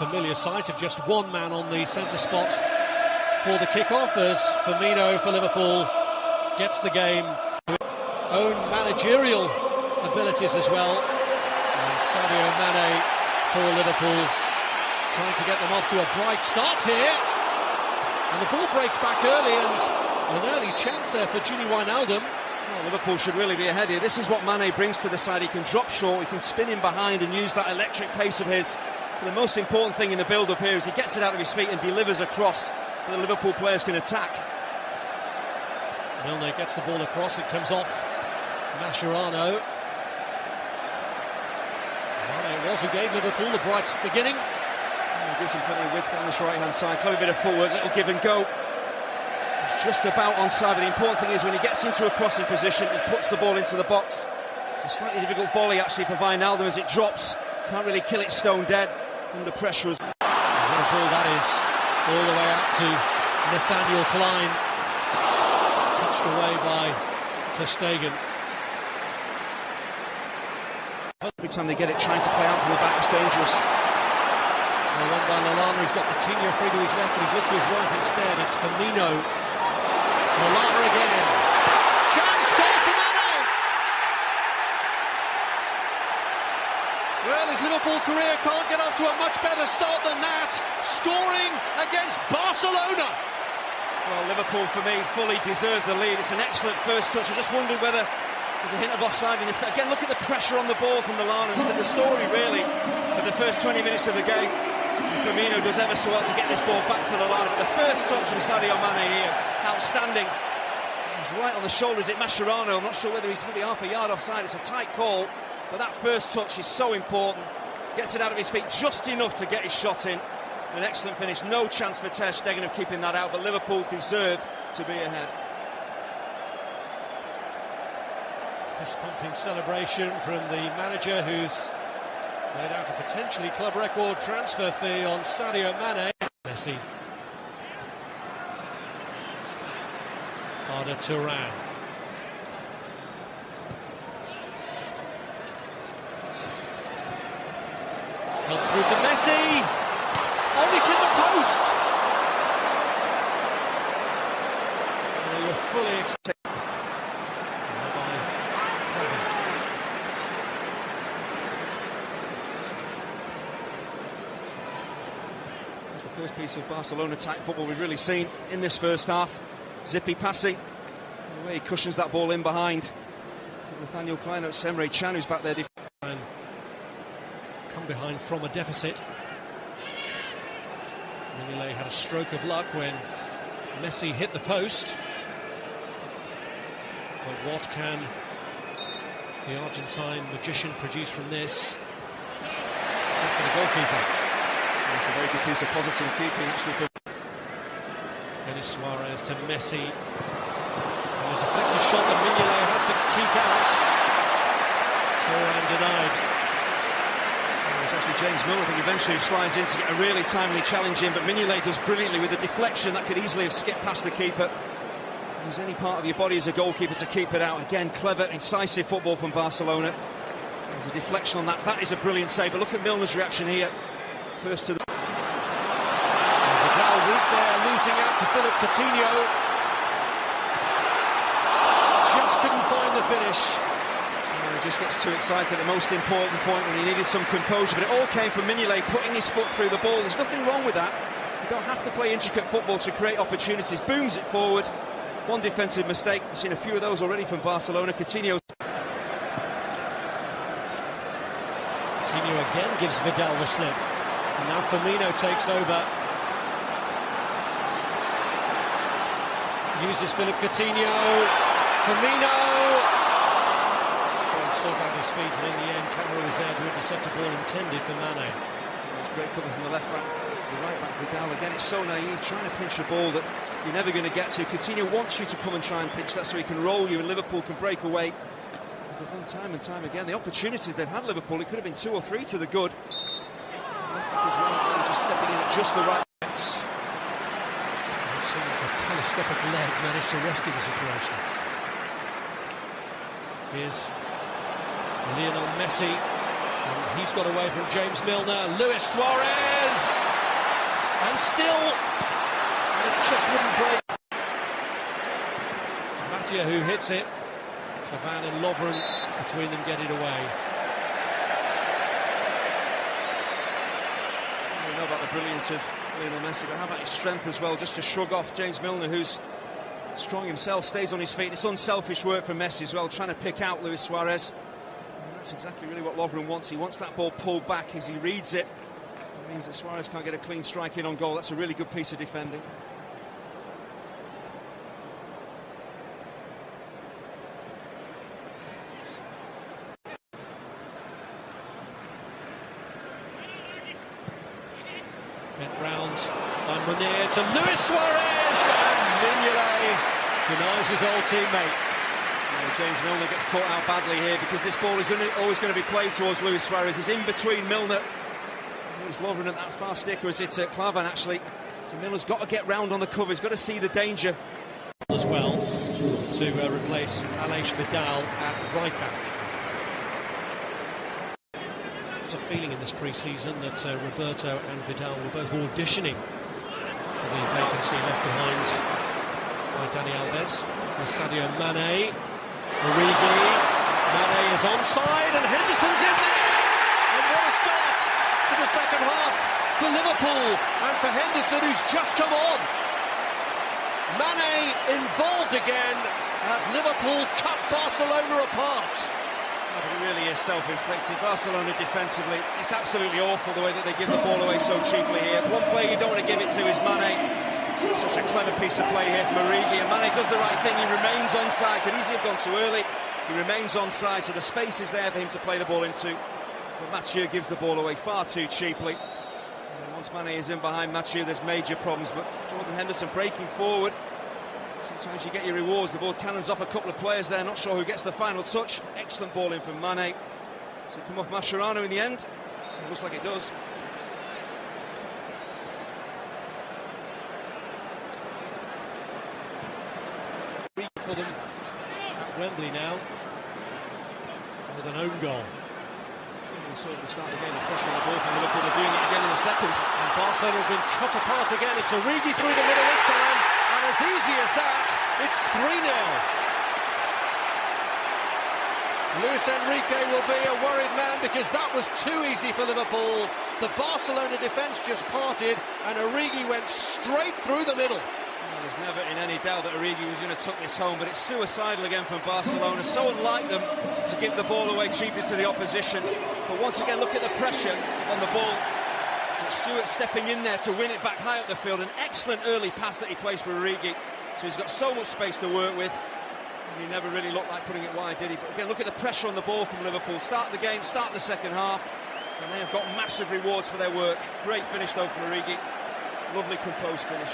familiar sight of just one man on the centre spot for the kick-off, as Firmino for Liverpool gets the game with own managerial abilities as well. And Sadio Mane for Liverpool trying to get them off to a bright start here. And the ball breaks back early, and an early chance there for Gini Wijnaldum. Well, Liverpool should really be ahead here. This is what Mane brings to the side. He can drop short, he can spin in behind and use that electric pace of his. But the most important thing in the build-up here is he gets it out of his feet and delivers a cross that the Liverpool players can attack. Milner gets the ball across, it comes off Mascherano. Mane it was who gave Liverpool the bright beginning. Gives him plenty of width on this right-hand side. Clever bit of footwork, little give and go. He's just about onside, but the important thing is when he gets into a crossing position, he puts the ball into the box. It's a slightly difficult volley actually for Wijnaldum as it drops. Can't really kill it stone dead under pressure. What a ball that is, all the way out to Nathaniel Klein. Touched away by Ter Stegen. Every time they get it, trying to play out from the back, it's dangerous. One by Lallana, he's got Coutinho free to his left, but he's looked to his right instead. It's Firmino. Lallana again. Chance, goal for Mane! Well, his Liverpool career can't get off to a much better start than that. Scoring against Barcelona. Well, Liverpool, for me, fully deserved the lead. It's an excellent first touch. I just wondered whether there's a hint of offside in this. But again, look at the pressure on the ball from Lallana. It's been the story, really, for the first 20 minutes of the game. Firmino does ever so well to get this ball back to Lallana. But the first touch from Sadio Mane here, outstanding. He's right on the shoulder. Is it Mascherano? I'm not sure whether he's maybe half a yard offside. It's a tight call. But that first touch is so important. Gets it out of his feet just enough to get his shot in. An excellent finish. No chance for Ter Stegen of keeping that out. But Liverpool deserve to be ahead. Fist-pumping celebration from the manager, who's laid out a potentially club record transfer fee on Sadio Mane. Messi. Arda Turan. Held through to Messi. Oh, it's in the post. They were fully expecting. It's the first piece of Barcelona type football we've really seen in this first half. Zippy passing, the way he cushions that ball in behind to Nathaniel Klein. It's Emre Can who's back there. Come behind from a deficit. Mignolet had a stroke of luck when Messi hit the post. But what can the Argentine magician produce from this? Back to the goalkeeper. It's a very good piece of positive keeping actually for Denis Suarez to Messi. And a deflected shot that Mignolet has to keep out. Turan denied. It's actually James Milner, I think, eventually slides in to get a really timely challenge in, but Mignolet does brilliantly with a deflection that could easily have skipped past the keeper. Use any part of your body as a goalkeeper to keep it out. Again, clever, incisive football from Barcelona. There's a deflection on that. That is a brilliant save, but look at Milner's reaction here. First to the... Vidal weak there, losing out to Philippe Coutinho. Just couldn't find the finish. He just gets too excited at the most important point when he needed some composure, but it all came from Mignolet putting his foot through the ball. There's nothing wrong with that. You don't have to play intricate football to create opportunities. Booms it forward. One defensive mistake. We've seen a few of those already from Barcelona. Coutinho again gives Vidal the slip. And now Firmino takes over. Uses Philippe Coutinho. Firmino trying to sort out his feet, and in the end Camara was there to intercept a ball intended for Mane. It's great cover from the left back, the right back Vidal. Again, it's so naive, trying to pinch a ball that you're never going to get to. Coutinho wants you to come and try and pinch that so he can roll you, and Liverpool can break away. As they've done time and time again. The opportunities they've had, Liverpool, it could have been 2 or 3 to the good. Left back is really just stepping in at just the right. A telescopic leg managed to rescue the situation. Here's Lionel Messi. And he's got away from James Milner. Luis Suarez! And still, and it just wouldn't break. It's Matia who hits it. Cavan and Lovren between them get it away. I don't know about the brilliance of Lionel Messi, but how about his strength as well, just to shrug off James Milner, who's strong himself, stays on his feet. It's unselfish work from Messi as well, trying to pick out Luis Suarez. And that's exactly really what Lovren wants. He wants that ball pulled back as he reads it. It means that Suarez can't get a clean strike in on goal. That's a really good piece of defending. Bent round by Munir to Luis Suarez, and Mignolet denies his old teammate. James Milner gets caught out badly here because this ball is always going to be played towards Luis Suarez. He's in between Milner. He's Lovren at that far stick, or is it Clavan actually? So Milner's got to get round on the cover, he's got to see the danger. As well to replace Aleix Vidal at right back. There's a feeling in this pre-season that Roberto and Vidal were both auditioning for the vacancy left behind by Dani Alves. With Sadio Mane, Origi, Mane is onside and Henderson's in there! And what a start to the second half for Liverpool and for Henderson, who's just come on. Mane involved again as Liverpool cut Barcelona apart. But it really is self-inflicted. Barcelona defensively, it's absolutely awful the way that they give the ball away so cheaply here. One player you don't want to give it to is Mane. Such a clever piece of play here from Origi, and Mane does the right thing. He remains onside. Could easily have gone too early. He remains onside, so the space is there for him to play the ball into. But Mathieu gives the ball away far too cheaply. And once Mane is in behind Mathieu, there's major problems. But Jordan Henderson breaking forward. Sometimes you get your rewards. The ball cannons off a couple of players there. Not sure who gets the final touch. Excellent ball in from Mane. Does it come off Mascherano in the end? It looks like it does. For them at Wembley now with an own goal. We saw at the start of the game the pressure on the ball from Liverpool. They're doing it again in the second. And Barcelona have been cut apart again. It's Origi through the middle this time, and as easy as that, it's 3-0. Luis Enrique will be a worried man because that was too easy for Liverpool. The Barcelona defence just parted and Origi went straight through the middle. There's never in any doubt that Origi was going to tuck this home, but it's suicidal again from Barcelona. So unlike them to give the ball away cheaply to the opposition. But once again, look at the pressure on the ball. Stewart stepping in there to win it back high up the field. An excellent early pass that he plays for Origi. So he's got so much space to work with. And he never really looked like putting it wide, did he? But again, look at the pressure on the ball from Liverpool. Start the game, start the second half. And they have got massive rewards for their work. Great finish though from Origi. Lovely composed finish.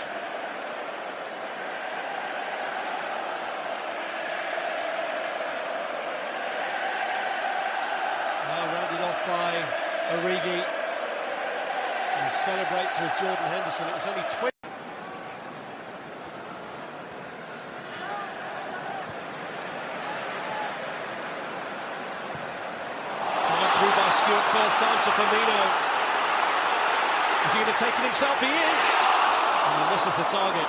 By Origi, who celebrates with Jordan Henderson. It was only 20. Through by Stewart first time to Firmino. Is he going to take it himself? He is! And he misses the target.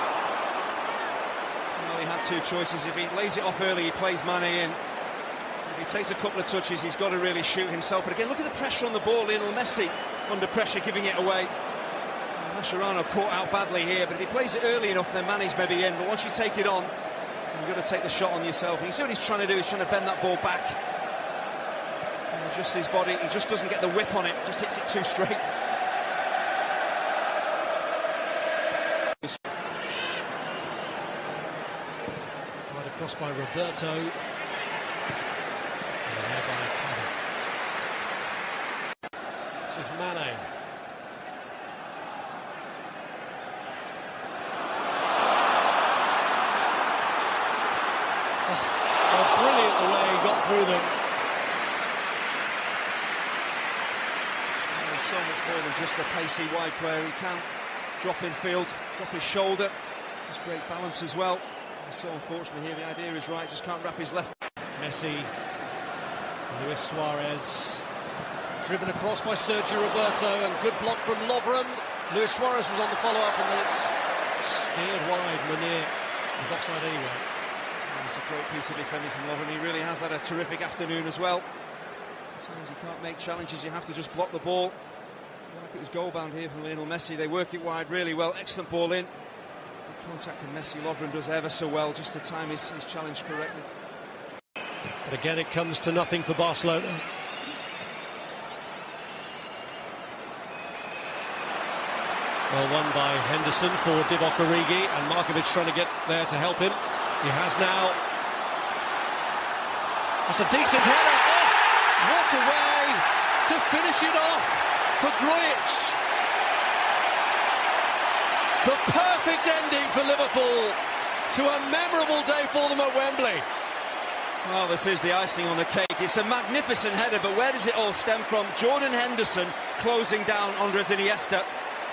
Well, he had two choices. If he lays it off early, he plays Mane in. He takes a couple of touches, he's got to really shoot himself. But again, look at the pressure on the ball. Lionel Messi under pressure, giving it away. Mascherano caught out badly here, but if he plays it early enough, then Mane's maybe in. But once you take it on, you've got to take the shot on yourself. And you see what he's trying to do, he's trying to bend that ball back. And adjust his body, he just doesn't get the whip on it, just hits it too straight. Right across by Roberto. This is Mane. Oh, brilliant the way he got through them. He's so much more than just a pacey wide player. He can drop in field, drop his shoulder. There's great balance as well. It's so unfortunate here, the idea is right, just can't wrap his left. Messi, Luis Suarez, Driven across by Sergio Roberto, and good block from Lovren. Luis Suarez was on the follow-up, and then it's steered wide. Meunier was offside anyway. It's a great piece of defending from Lovren. He really has had a terrific afternoon as well. Sometimes you can't make challenges, you have to just block the ball. Like it was goal-bound here from Lionel Messi. They work it wide really well. Excellent ball in. Good contact from Messi. Lovren does ever so well just to time his challenge correctly. But again, it comes to nothing for Barcelona. Well, won by Henderson for Divock Origi, and Markovic trying to get there to help him. He has now. That's a decent header. Oh, what a way to finish it off for Grujic. The perfect ending for Liverpool to a memorable day for them at Wembley. Well, this is the icing on the cake. It's a magnificent header, but where does it all stem from? Jordan Henderson closing down Andres Iniesta,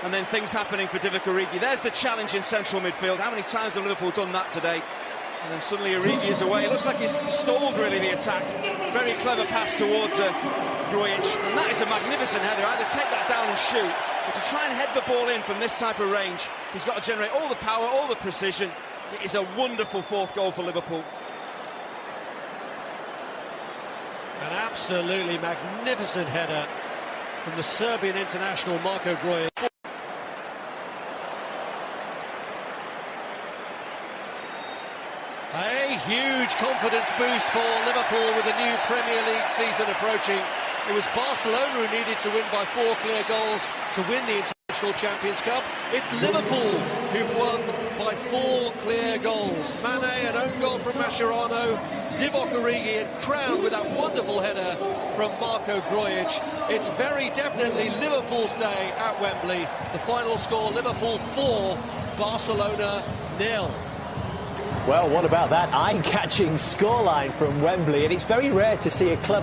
and then things happening for Divock Origi. There's the challenge in central midfield. How many times have Liverpool done that today? And then suddenly Origi is away. It looks like he's stalled, really, the attack. Very clever pass towards Grujic. And that is a magnificent header. Either take that down and shoot, but to try and head the ball in from this type of range, he's got to generate all the power, all the precision. It is a wonderful fourth goal for Liverpool. An absolutely magnificent header from the Serbian international Marko Grujic. A huge confidence boost for Liverpool with a new Premier League season approaching. It was Barcelona who needed to win by 4 clear goals to win the International Champions Cup. It's Liverpool who've won by 4 clear goals. Mane, an own goal from Mascherano, Divock Origi, and crowned with that wonderful header from Marko Grujic. It's very definitely Liverpool's day at Wembley. The final score, Liverpool 4, Barcelona 0. Well, what about that eye-catching scoreline from Wembley? And it's very rare to see a club